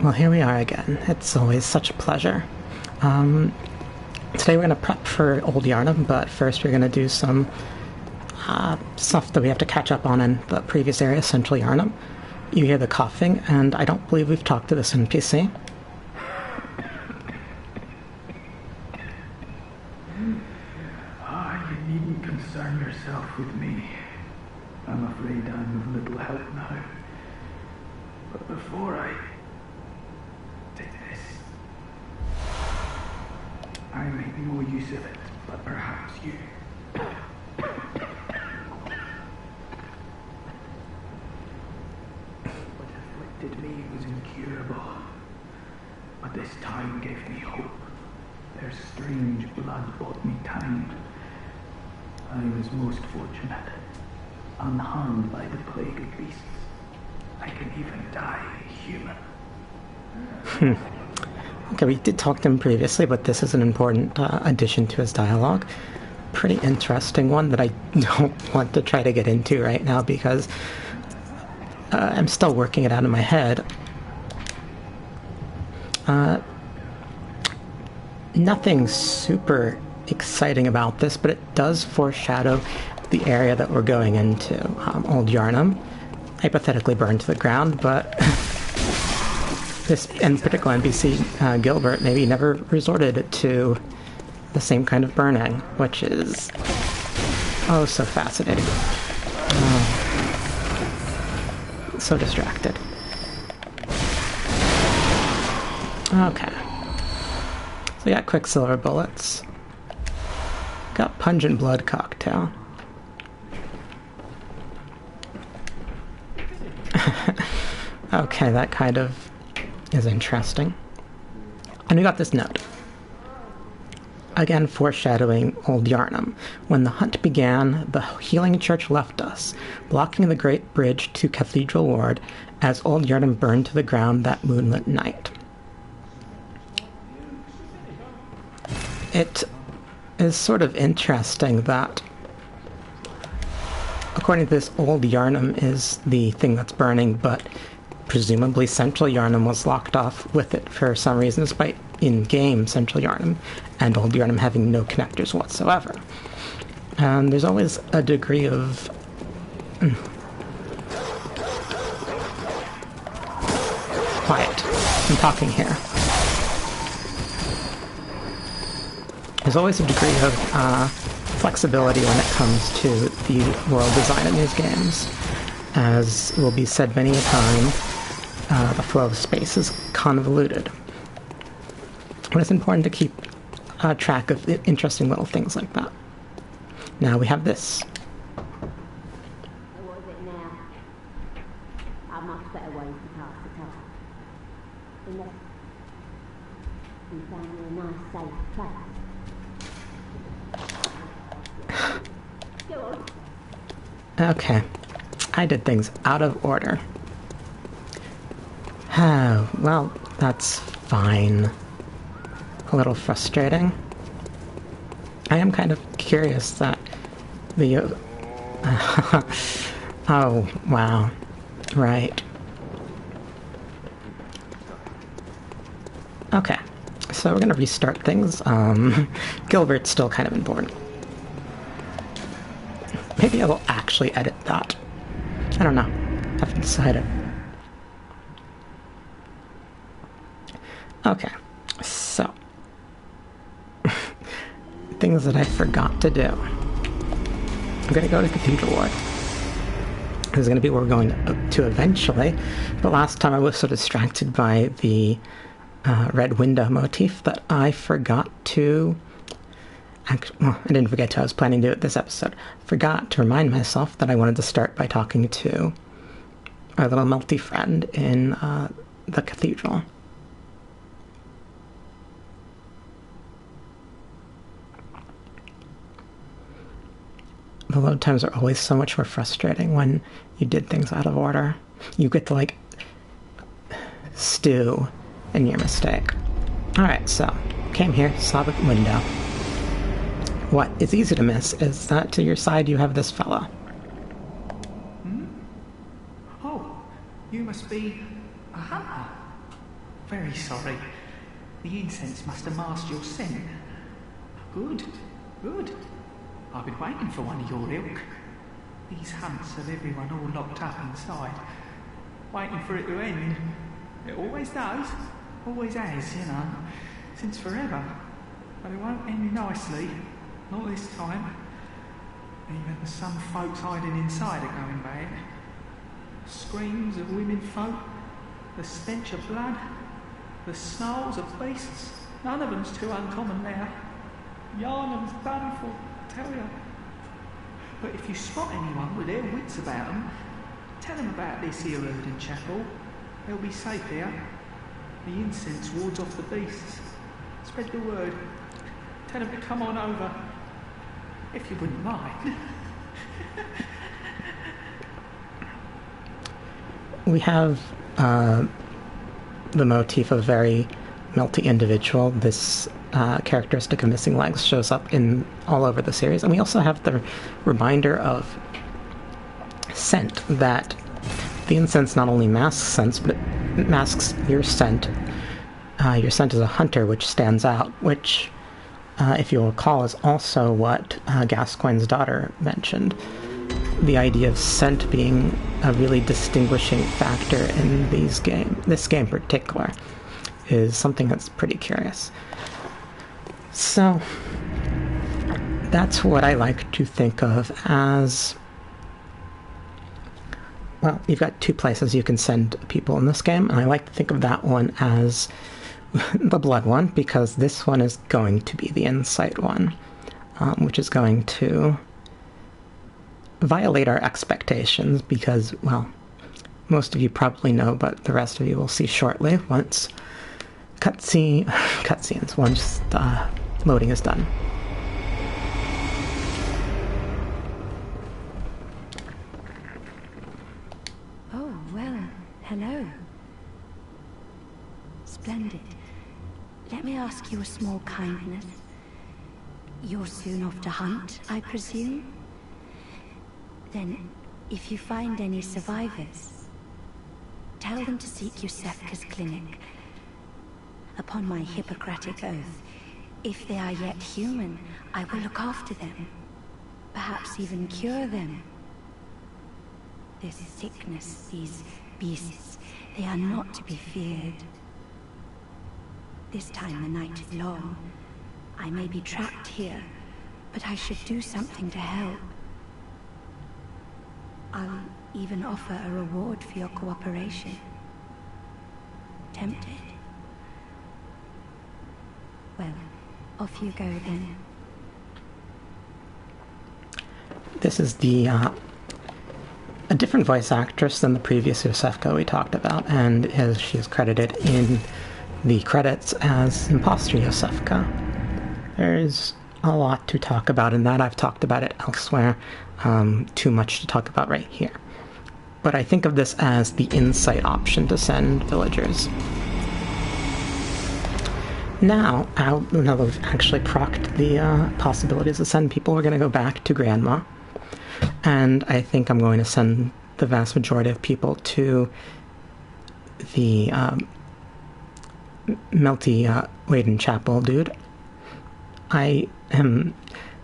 Well, here we are again. It's always such a pleasure. Today we're going to prep for Old Yarnum, but first we're going to do some stuff that we have to catch up on in the previous area, Central Yarnum. You hear the coughing, and I don't believe we've talked to this NPC. You needn't concern yourself with me. I'm afraid I'm of little help now. But before I take this, I make more use of it, but perhaps you. What afflicted me was incurable, but this time gave me hope. Their strange blood bought me time. I was most fortunate, unharmed by the plague of beasts. I can even die human. Okay, we did talk to him previously, but this is an important addition to his dialogue. Pretty interesting one that I don't want to try to get into right now because I'm still working it out in my head. Nothing super exciting about this, but it does foreshadow the area that we're going into. Old Yarnum, hypothetically burned to the ground, but this in particular NPC, Gilbert, maybe never resorted to the same kind of burning, which is oh so fascinating. So distracted. Okay. So we got Quicksilver bullets. Got Pungent Blood cocktail. Okay, that kind of is interesting. And we got this note. Again, foreshadowing Old Yarnum. When the hunt began, the healing church left us, blocking the great bridge to Cathedral Ward as Old Yarnum burned to the ground that moonlit night. It is sort of interesting that, according to this, Old Yarnum is the thing that's burning, but presumably Central Yarnum was locked off with it for some reason, despite in-game Central Yarnum and Old Yarnum having no connectors whatsoever. And there's always a degree of quiet. I'm talking here. There's always a degree of flexibility when it comes to the world design in these games. As will be said many a time, the flow of space is convoluted. But it's important to keep track of interesting little things like that. Now we have this. What is it now? How much better ways to pass the time. Unless we found you a nice safe place. Go on. Okay. I did things out of order. Oh, well, that's fine. A little frustrating. I am kind of curious that the... oh, wow. Right. Okay. So we're gonna restart things. Gilbert's still kind of important. Maybe I will actually edit that. I don't know. Haven't decided. Okay. So. Things that I forgot to do. I'm gonna go to Cathedral Ward. This is gonna be where we're going to eventually. But last time I was so distracted by the red window motif that I forgot to... Actually, well, I didn't forget to. I was planning to do it this episode. Forgot to remind myself that I wanted to start by talking to our little melty friend in the cathedral. The load times are always so much more frustrating when you did things out of order. You get to, like, stew in your mistake. Alright, so, came here, saw the window. What is easy to miss is that to your side you have this fella. Hmm? Oh, you must be a hunter. Very sorry. The incense must have masked your scent. Good, good. I've been waiting for one of your ilk. These hunts have everyone all locked up inside, waiting for it to end. It always does, always has, you know, since forever. But it won't end nicely, not this time. Even some folks hiding inside are going bad. Screams of women folk, the stench of blood, the snarls of beasts. None of them's too uncommon now. Yarnum's done for, I tell you. But if you spot anyone with their wits about them, tell them about this here Erden chapel. They'll be safe here. The incense wards off the beasts. Spread the word. Tell them to come on over. If you wouldn't mind. We have the motif of a very melty individual. This characteristic of missing legs shows up in all over the series. And we also have the reminder of scent, that the incense not only masks scents, but it masks your scent. Your scent as a hunter, which stands out, which, if you'll recall, is also what Gascoigne's daughter mentioned. The idea of scent being a really distinguishing factor in this game in particular, is something that's pretty curious. So, that's what I like to think of as... Well, you've got two places you can send people in this game, and I like to think of that one as the blood one, because this one is going to be the insight one, which is going to violate our expectations, because, well, most of you probably know, but the rest of you will see shortly once once loading is done. Oh, well, hello. Splendid. Let me ask you a small kindness. You're soon off to hunt, I presume? Then, if you find any survivors, tell them to seek Yusefka's clinic. Upon my Hippocratic oath, if they are yet human, I will look after them. Perhaps even cure them. This sickness, these beasts, they are not to be feared. This time the night is long. I may be trapped here, but I should do something to help. I'll even offer a reward for your cooperation. Tempted? Well, off you go then. This is a different voice actress than the previous Yusefka we talked about, and she is credited in the credits as Imposter Yusefka. There's a lot to talk about in that. I've talked about it elsewhere. Too much to talk about right here. But I think of this as the insight option to send villagers. Now that we've actually procced the possibilities to send people, we're going to go back to Grandma. And I think I'm going to send the vast majority of people to the melty Waden Chapel dude. I am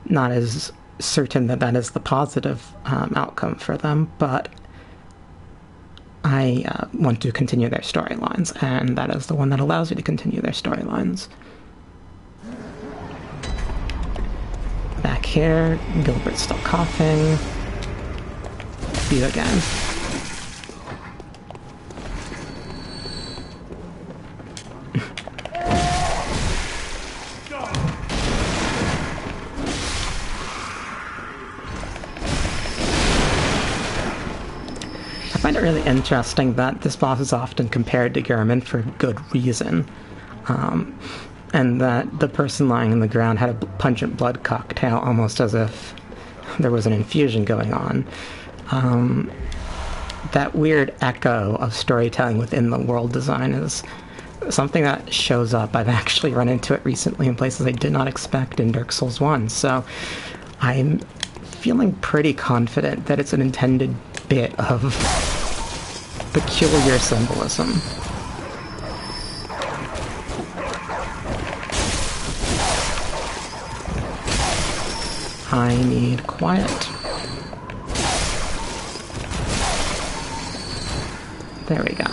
not as certain that is the positive outcome for them, but I want to continue their storylines, and that is the one that allows you to continue their storylines. Back here, Gilbert's still coughing. You again. I find it really interesting that this boss is often compared to Gehrman for good reason, and that the person lying on the ground had a pungent blood cocktail, almost as if there was an infusion going on. That weird echo of storytelling within the world design is something that shows up. I've actually run into it recently in places I did not expect in Dark Souls 1, so I'm feeling pretty confident that it's an intended bit of peculiar symbolism. I need quiet. There we go.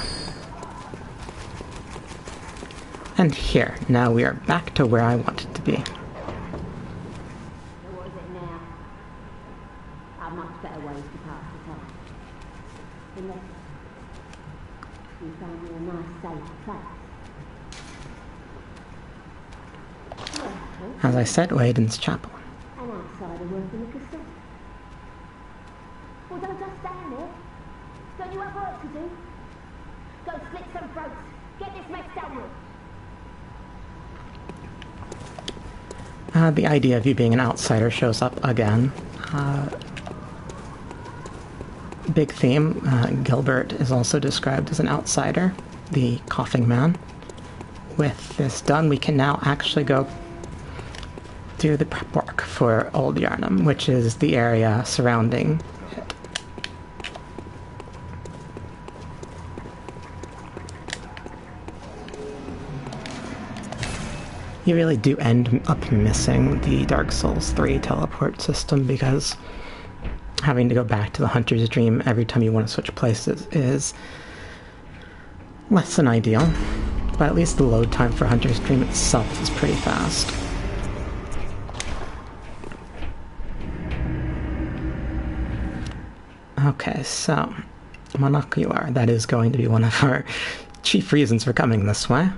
And here, now we are back to where I wanted to be. So what is it now? A much better way to pass the time. Unless you found me a nice safe place. As I said, Wayden's Chapel. An outsider working a cassette. Well, don't just stand there. Don't you have work to do? Go slit some throats. Get this mess done with. The idea of you being an outsider shows up again. Big theme. Gilbert is also described as an outsider, the coughing man. With this done, we can now actually go do the prep work for Old Yarnum, which is the area surrounding it. You really do end up missing the Dark Souls 3 teleport system, because having to go back to the Hunter's Dream every time you want to switch places is less than ideal, but at least the load time for Hunter's Dream itself is pretty fast. Okay, so monocular, that is going to be one of our chief reasons for coming this way.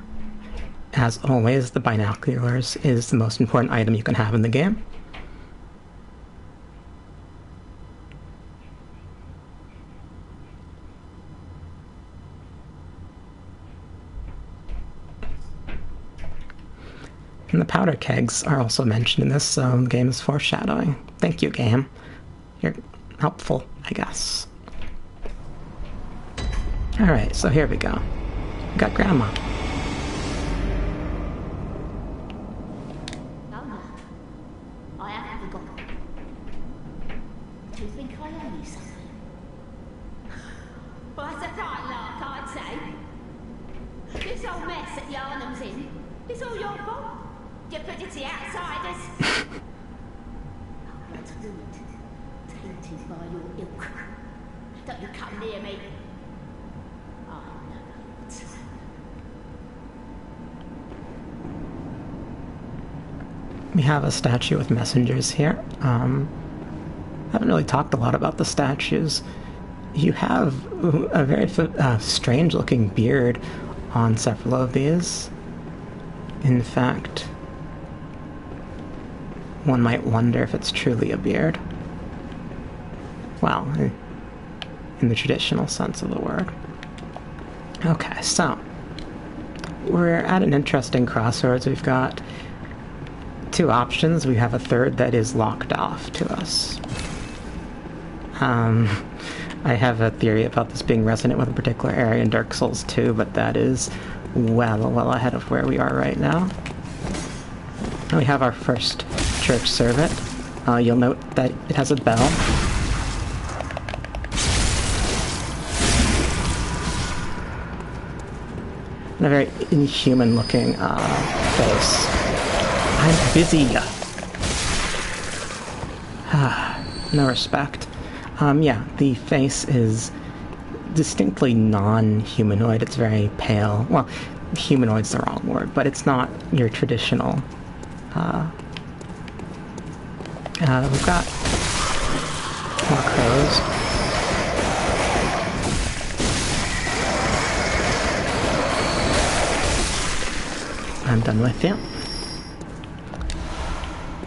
As always, the binoculars is the most important item you can have in the game. And the powder kegs are also mentioned in this, so the game is foreshadowing. Thank you, game. You're helpful, I guess. Alright, so here we go. We got Grandma. I haven't forgotten. Do you think I owe you something? Well, that's a right lark, I'd say. This old mess that Yarnum's in, it's all your fault. You put it to the outsiders. What's ruined, tainted by your ilk. Don't you come near me. I know it. We have a statue with messengers here. Haven't really talked a lot about the statues. You have a very strange-looking beard on several of these. In fact, one might wonder if it's truly a beard. Well, in the traditional sense of the word. Okay, so we're at an interesting crossroads. We've got two options. We have a third that is locked off to us. I have a theory about this being resonant with a particular area in Dark Souls 2, but that is well ahead of where we are right now. And we have our first church servant. You'll note that it has a bell. And a very inhuman-looking face. I'm busy. No respect. Yeah, the face is distinctly non-humanoid. It's very pale. Well, humanoid's the wrong word, but it's not your traditional. We've got more crows. I'm done with you.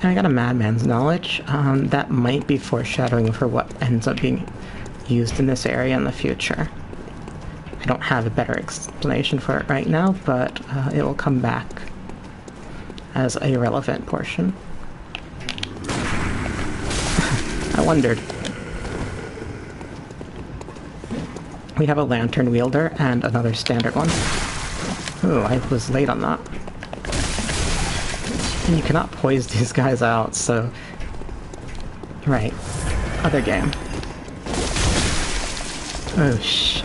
And I got a madman's knowledge. That might be foreshadowing for what ends up being used in this area in the future. I don't have a better explanation for it right now, but it will come back as a relevant portion. I wondered. We have a lantern wielder and another standard one. Ooh, I was late on that. And you cannot poise these guys out, so... Right. Other game. Oh, shh.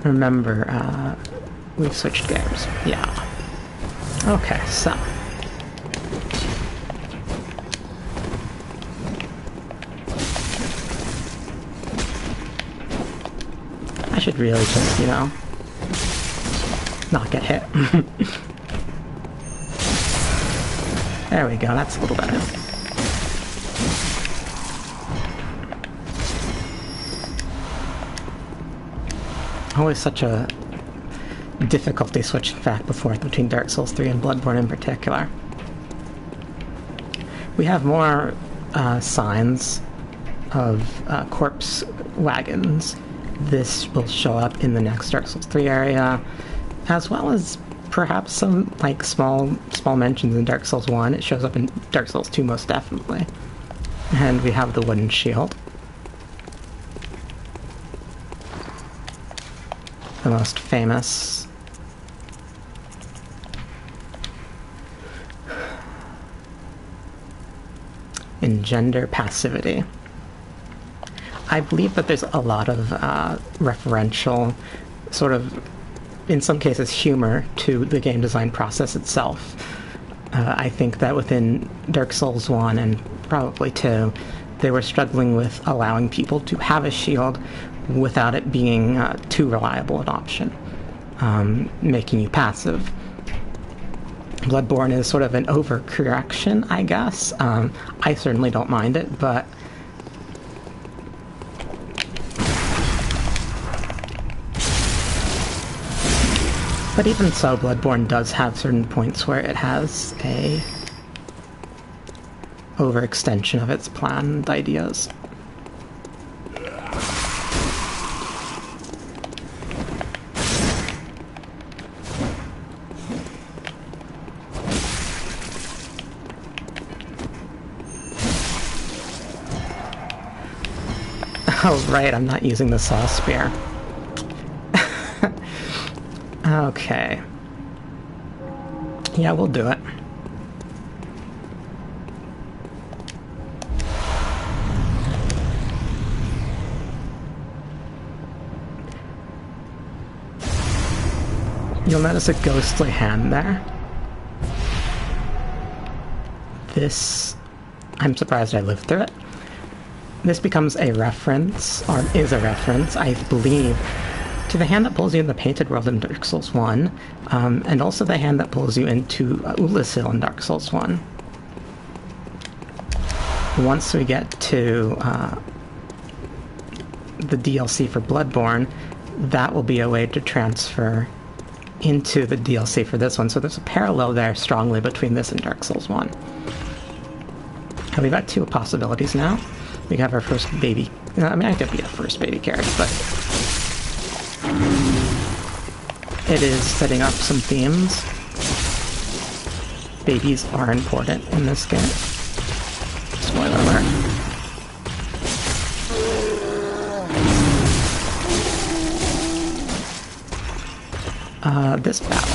Remember, we've switched games. Yeah. Okay, so... I should really just, you know, not get hit. There we go, that's a little better. Always such a difficulty switching back and forth between Dark Souls 3 and Bloodborne in particular. We have more signs of corpse wagons. This will show up in the next Dark Souls 3 area, as well as perhaps some like small mentions in Dark Souls 1. It shows up in Dark Souls 2 most definitely. And we have the wooden shield. The most famous. Engender passivity. I believe that there's a lot of referential, sort of, in some cases, humor to the game design process itself. I think that within Dark Souls 1 and probably 2, they were struggling with allowing people to have a shield without it being too reliable an option, making you passive. Bloodborne is sort of an overcorrection, I guess. I certainly don't mind it, but even so, Bloodborne does have certain points where it has a overextension of its planned ideas. Oh, right, I'm not using the saw spear. Okay. Yeah, we'll do it. You'll notice a ghostly hand there. This... I'm surprised I lived through it. This becomes a reference, or is a reference, I believe, to the hand that pulls you in the Painted World in Dark Souls 1, and also the hand that pulls you into Ulasil in Dark Souls 1. Once we get to the DLC for Bloodborne, that will be a way to transfer into the DLC for this one, so there's a parallel there strongly between this and Dark Souls 1. And we've got two possibilities now. We have our first baby. I mean, I could be a first baby carriage, but it is setting up some themes. Babies are important in this game. Spoiler alert. This battle.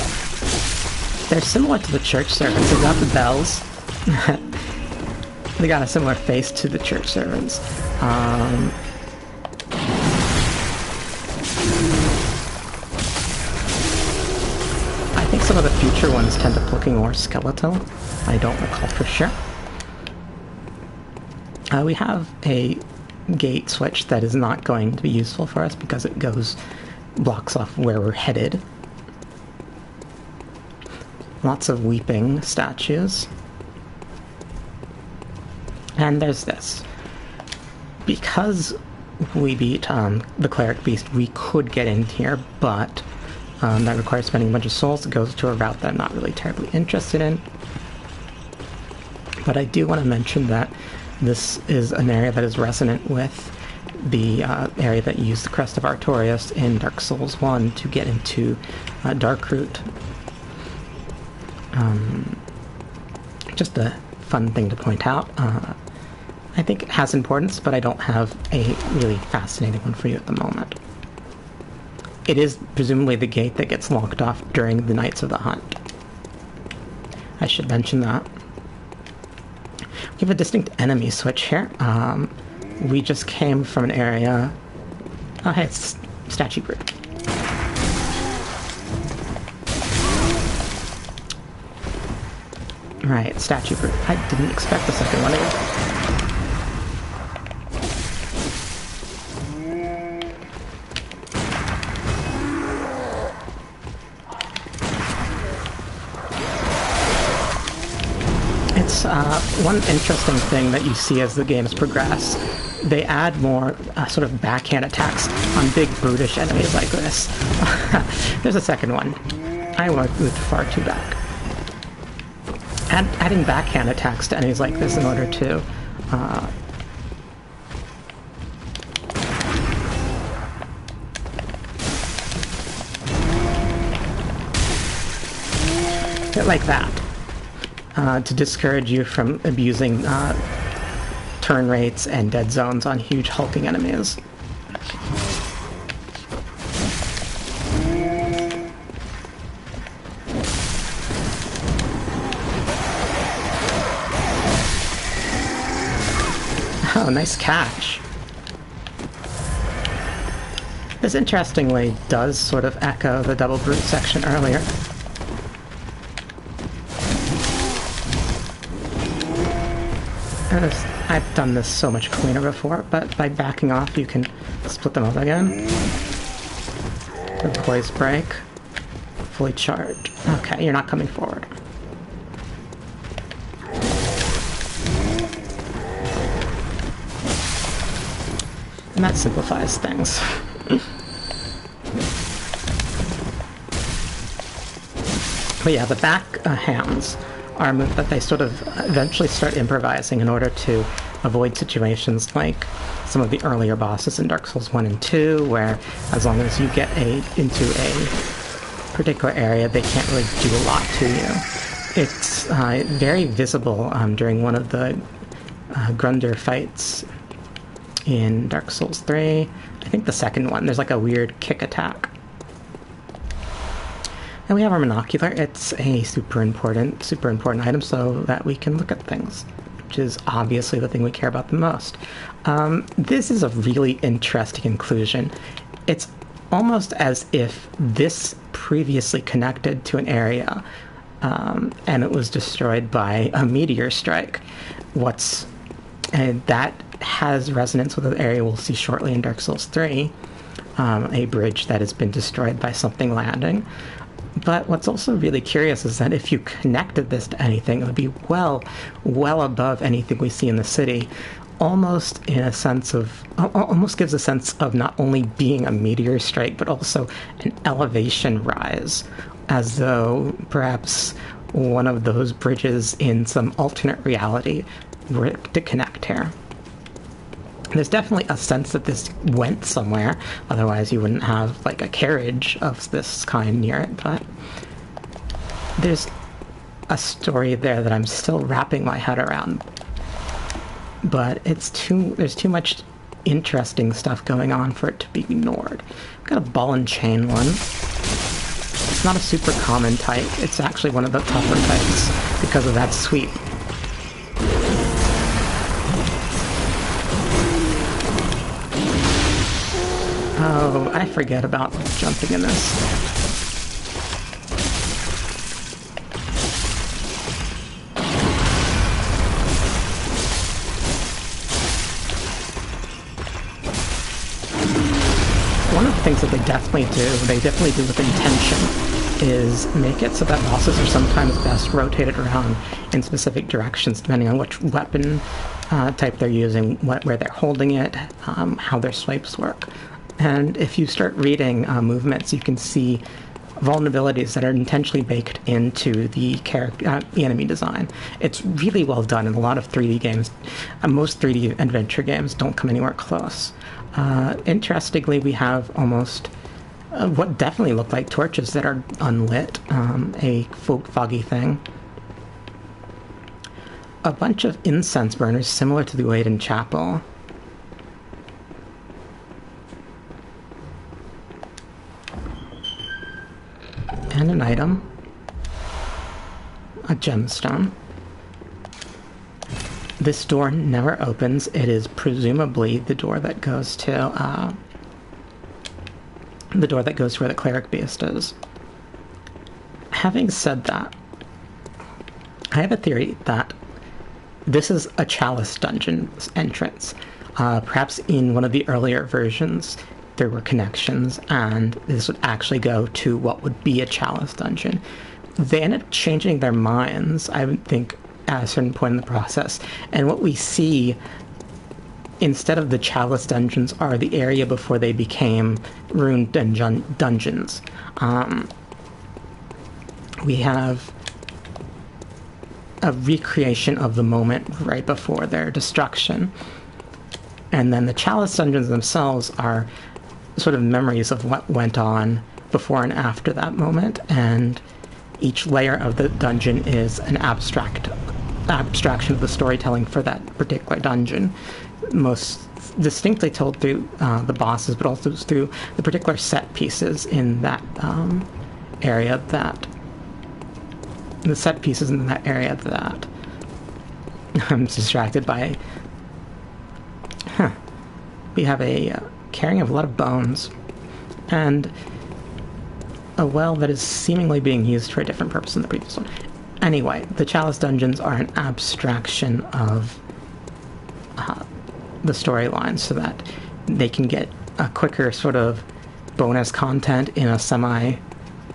They're similar to the church servants. They've got the bells. They got a similar face to the church servants. I think some of the future ones tend up looking more skeletal. I don't recall for sure. We have a gate switch that is not going to be useful for us because it blocks off where we're headed. Lots of weeping statues. And there's this. Because we beat the Cleric Beast, we could get in here, but that requires spending a bunch of souls. It goes to a route that I'm not really terribly interested in. But I do want to mention that this is an area that is resonant with the area that used the Crest of Artorias in Dark Souls 1 to get into Darkroot. Just a fun thing to point out. I think it has importance, but I don't have a really fascinating one for you at the moment. It is presumably the gate that gets locked off during the Nights of the Hunt. I should mention that. We have a distinct enemy switch here. We just came from an area... Oh, hey, it's Statue Brute. Right, Statue Brute. I didn't expect the second one again. one interesting thing that you see as the games progress, they add more sort of backhand attacks on big brutish enemies like this. There's a second one. I moved far too back. Adding backhand attacks to enemies like this in order to like that, to discourage you from abusing turn rates and dead zones on huge hulking enemies. Oh, nice catch. This interestingly does sort of echo the double brute section earlier. I've done this so much cleaner before, but by backing off you can split them up again. The poise break. Fully charged. Okay, you're not coming forward. And that simplifies things. But yeah, the back hands are a move that they sort of eventually start improvising in order to avoid situations like some of the earlier bosses in Dark Souls 1 and 2, where as long as you get into a particular area, they can't really do a lot to you. It's very visible during one of the Grunder fights in Dark Souls 3. I think the second one, there's like a weird kick attack. And we have our monocular. It's a super important item so that we can look at things, which is obviously the thing we care about the most. This is a really interesting inclusion. It's almost as if this previously connected to an area and it was destroyed by a meteor strike. That has resonance with an area we'll see shortly in Dark Souls 3, a bridge that has been destroyed by something landing. But what's also really curious is that if you connected this to anything, it would be well above anything we see in the city, almost gives a sense of not only being a meteor strike, but also an elevation rise, as though perhaps one of those bridges in some alternate reality were to connect here. There's definitely a sense that this went somewhere, otherwise you wouldn't have like a carriage of this kind near it, but there's a story there that I'm still wrapping my head around. But there's too much interesting stuff going on for it to be ignored. I've got a ball and chain one. It's not a super common type, it's actually one of the tougher types because of that sweep. Oh, I forget about jumping in this. One of the things that they definitely do with intention, is make it so that bosses are sometimes best rotated around in specific directions depending on which weapon type they're using, where they're holding it, how their swipes work. And if you start reading movements, you can see vulnerabilities that are intentionally baked into the enemy design. It's really well done in a lot of 3D games. Most 3D adventure games don't come anywhere close. Interestingly, we have almost what definitely look like torches that are unlit, a foggy thing. A bunch of incense burners similar to the Waiden Chapel. And an item. A gemstone. This door never opens. It is presumably the door that goes to where the cleric beast is. Having said that, I have a theory that this is a chalice dungeon entrance. Perhaps in one of the earlier versions there were connections, and this would actually go to what would be a chalice dungeon. They ended up changing their minds, I would think, at a certain point in the process. And what we see, instead of the chalice dungeons, are the area before they became ruined dungeons. We have a recreation of the moment right before their destruction. And then the chalice dungeons themselves are sort of memories of what went on before and after that moment, and each layer of the dungeon is an abstraction of the storytelling for that particular dungeon, most distinctly told through the bosses, but also through the particular set pieces in that area that I'm distracted by. We have a carrying of a lot of bones, and a well that is seemingly being used for a different purpose than the previous one. Anyway, the chalice dungeons are an abstraction of the storyline, so that they can get a quicker sort of bonus content in a semi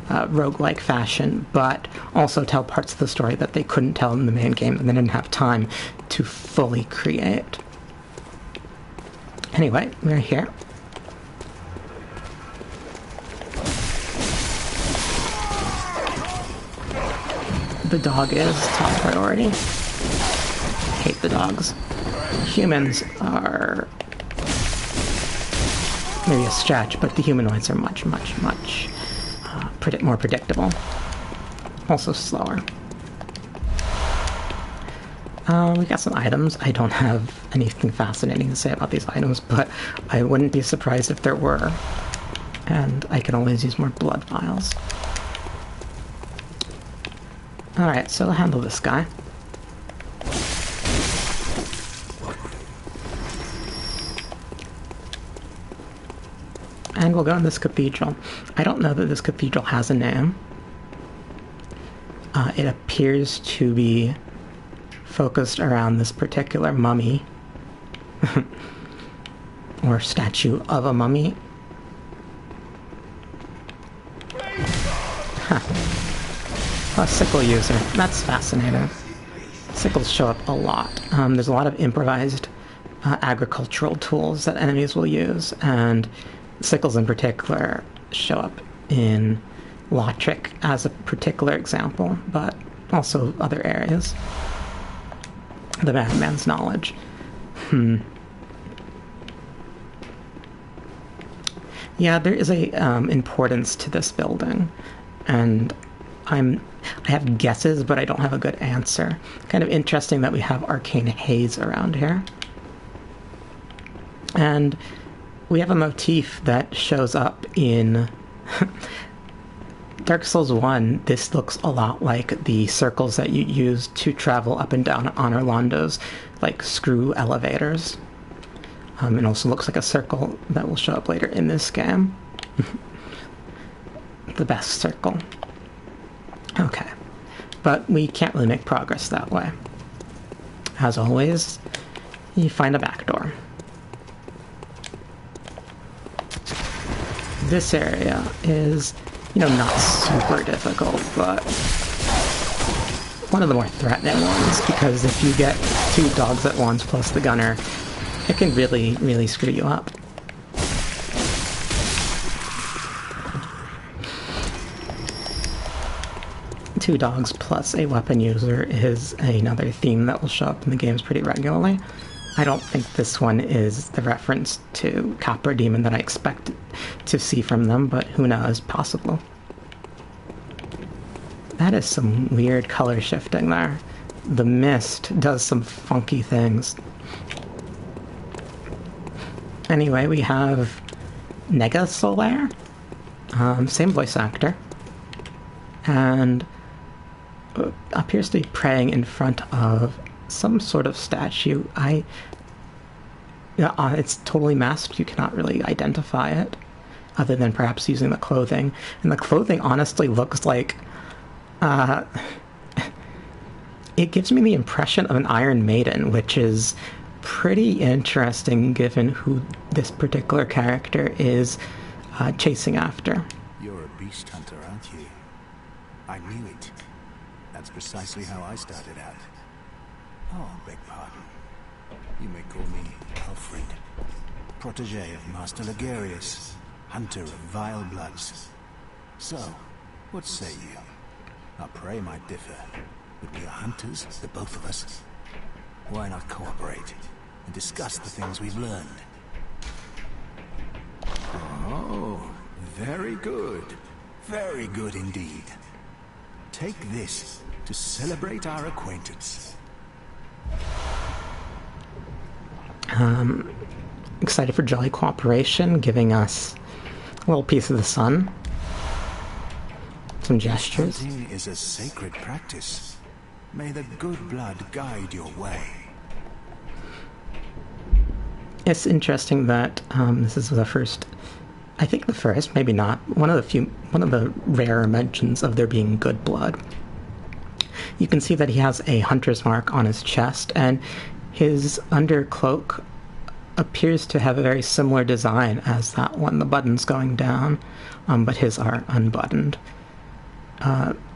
roguelike fashion, but also tell parts of the story that they couldn't tell in the main game and they didn't have time to fully create. Anyway, we're here. The dog is top priority. Hate the dogs. Humans are maybe a stretch, but the humanoids are much more predictable. Also slower. We got some items. I don't have anything fascinating to say about these items, but I wouldn't be surprised if there were. And I can always use more blood vials. Alright, so I'll handle this guy. And we'll go in this cathedral. I don't know that this cathedral has a name. It appears to be focused around this particular mummy. Or statue of a mummy. Huh. A sickle user. That's fascinating. Sickles show up a lot. There's a lot of improvised agricultural tools that enemies will use, and sickles in particular show up in Lotric as a particular example, but also other areas. The madman's knowledge. Yeah, there is a importance to this building, and I have guesses, but I don't have a good answer. Kind of interesting that we have arcane haze around here. And we have a motif that shows up in Dark Souls 1. This looks a lot like the circles that you use to travel up and down on Orlando's, like, screw elevators. It also looks like a circle that will show up later in this game. The best circle. Okay. But we can't really make progress that way. As always, you find a back door. This area is, not super difficult, but one of the more threatening ones, because if you get two dogs at once plus the gunner, it can really, really screw you up. Two dogs plus a weapon user is another theme that will show up in the games pretty regularly. I don't think this one is the reference to Capra Demon that I expect to see from them, but who knows, possible. That is some weird color shifting there. The mist does some funky things. Anyway, we have Nega Solaire, same voice actor, and appears to be praying in front of some sort of statue. It's totally masked. You cannot really identify it, other than perhaps using the clothing. And the clothing honestly looks like... it gives me the impression of an Iron Maiden, which is pretty interesting given who this particular character is chasing after. You're a beast hunter, aren't you? I knew it. That's precisely how I started out. Oh, beg pardon. You may call me Alfred, protege of Master Ligarius, hunter of vile bloods. So, what say you? Our prey might differ, but we are hunters, the both of us. Why not cooperate and discuss the things we've learned? Oh, very good. Very good indeed. Take this to celebrate our acquaintance. Excited for jolly cooperation, giving us a little piece of the sun. Some gestures. Hunting is a sacred practice. May the good blood guide your way. It's interesting that this is the first, I think the first, maybe not, one of the rare mentions of there being good blood. You can see that he has a hunter's mark on his chest, and his undercloak appears to have a very similar design as that one, the buttons going down, but his are unbuttoned.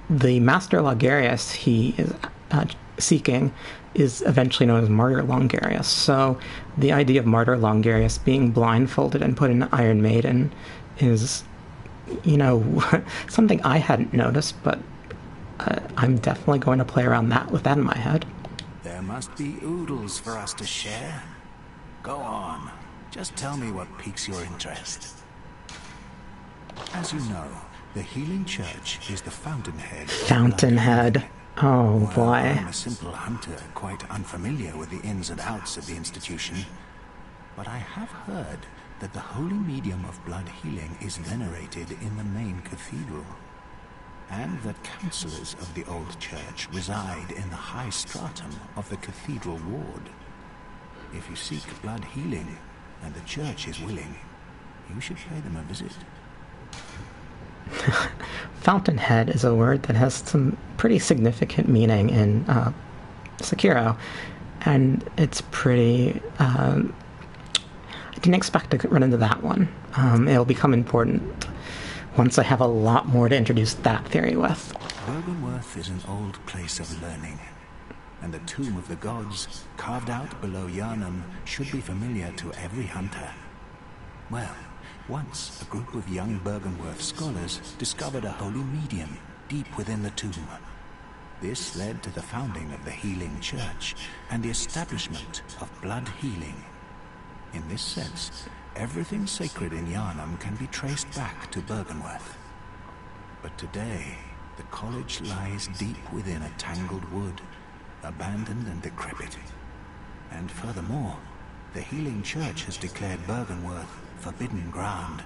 The Master Ligarius he is seeking is eventually known as Martyr Longarius. So the idea of Martyr Longarius being blindfolded and put in Iron Maiden is, something I hadn't noticed, but I'm definitely going to play around with that in my head. There must be oodles for us to share. Go on. Just tell me what piques your interest. As you know, the Healing Church is the fountainhead. Fountainhead. Oh, boy. I'm a simple hunter, quite unfamiliar with the ins and outs of the institution. But I have heard that the holy medium of blood healing is venerated in the main cathedral, and that counselors of the old church reside in the high stratum of the cathedral ward. If you seek blood healing, and the church is willing, you should pay them a visit. Fountainhead is a word that has some pretty significant meaning in Sekiro, and it's pretty... I didn't expect to run into that one. It'll become important once I have a lot more to introduce that theory with. Byrgenwerth is an old place of learning, and the Tomb of the Gods, carved out below Yharnam, should be familiar to every hunter. Well, once a group of young Byrgenwerth scholars discovered a holy medium deep within the tomb. This led to the founding of the Healing Church and the establishment of blood healing. In this sense, everything sacred in Yharnam can be traced back to Byrgenwerth. But today, the college lies deep within a tangled wood, abandoned and decrepit. And furthermore, the Healing Church has declared Byrgenwerth forbidden ground.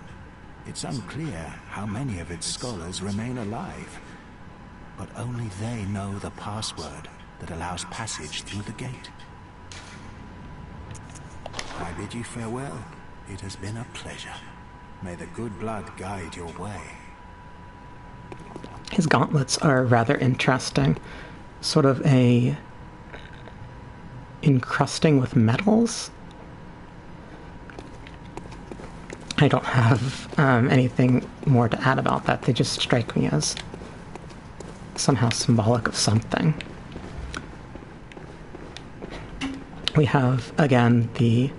It's unclear how many of its scholars remain alive, but only they know the password that allows passage through the gate. I bid you farewell. It has been a pleasure. May the good blood guide your way. His gauntlets are rather interesting. Sort of a encrusting with metals. I don't have anything more to add about that. They just strike me as somehow symbolic of something. We have, again, the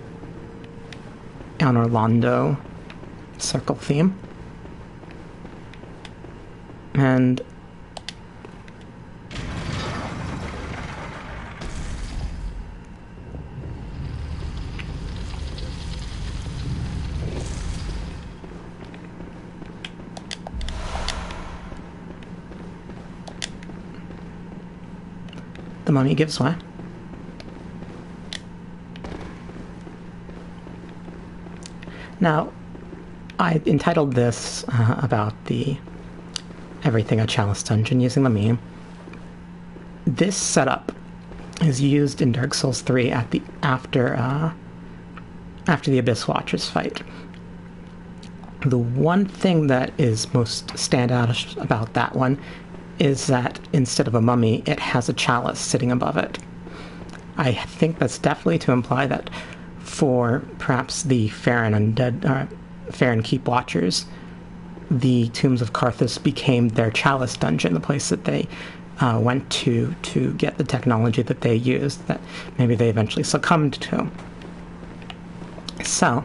Orlando circle theme. And the mummy gives way. Now, I entitled this about the Everything a Chalice dungeon using the meme. This setup is used in Dark Souls 3 at the after the Abyss Watchers fight. The one thing that is most standout about that one is that instead of a mummy, it has a chalice sitting above it. I think that's definitely to imply that for perhaps the Farron Keep Watchers, the Tombs of Karthus became their chalice dungeon, the place that they went to get the technology that they used, that maybe they eventually succumbed to. So,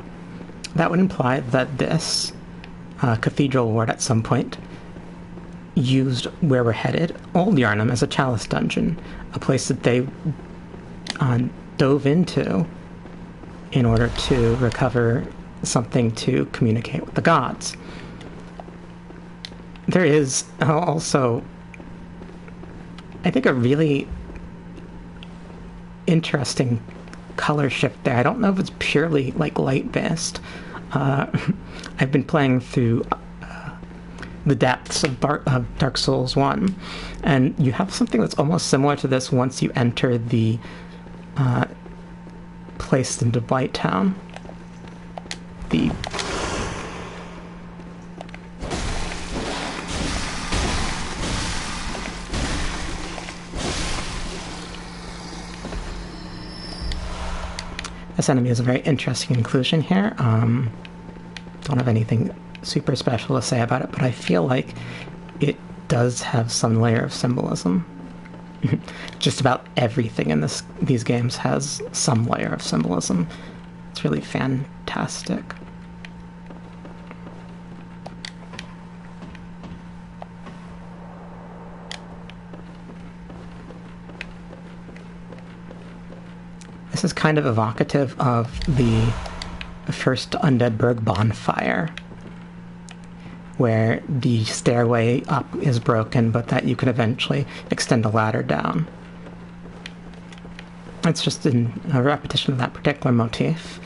that would imply that this cathedral ward at some point used where we're headed, Old Yarnum, as a chalice dungeon, a place that they dove into in order to recover something to communicate with the gods. There is also, I think, a really interesting color shift there. I don't know if it's purely like light-based. I've been playing through the depths of Dark Souls 1, and you have something that's almost similar to this once you enter the place in Blight Town. This enemy is a very interesting inclusion here. Don't have anything super special to say about it, but I feel like it does have some layer of symbolism. Just about everything in these games has some layer of symbolism. It's really fantastic. This is kind of evocative of the first Undead Burg bonfire, where the stairway up is broken, but that you can eventually extend a ladder down. It's just a repetition of that particular motif.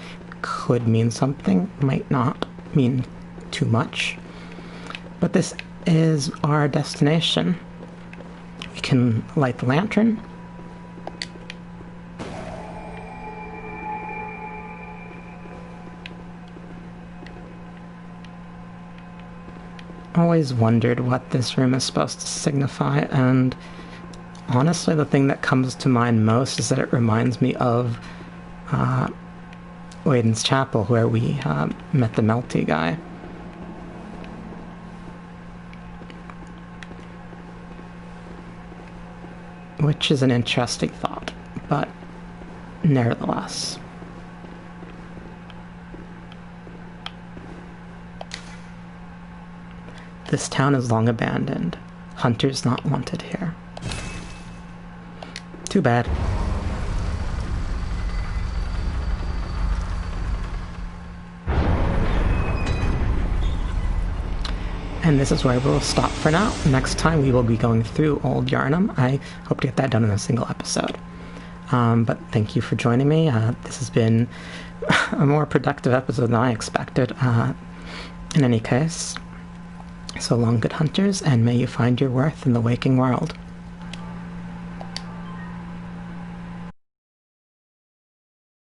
Could mean something, might not mean too much. But this is our destination. We can light the lantern. Always wondered what this room is supposed to signify, and honestly the thing that comes to mind most is that it reminds me of Waiden's Chapel, where we met the Melty guy. Which is an interesting thought, but nevertheless. This town is long abandoned. Hunters not wanted here. Too bad. And this is where we'll stop for now. Next time we will be going through Old Yarnum. I hope to get that done in a single episode. But thank you for joining me. This has been a more productive episode than I expected. In any case, so long, good hunters, and may you find your worth in the waking world.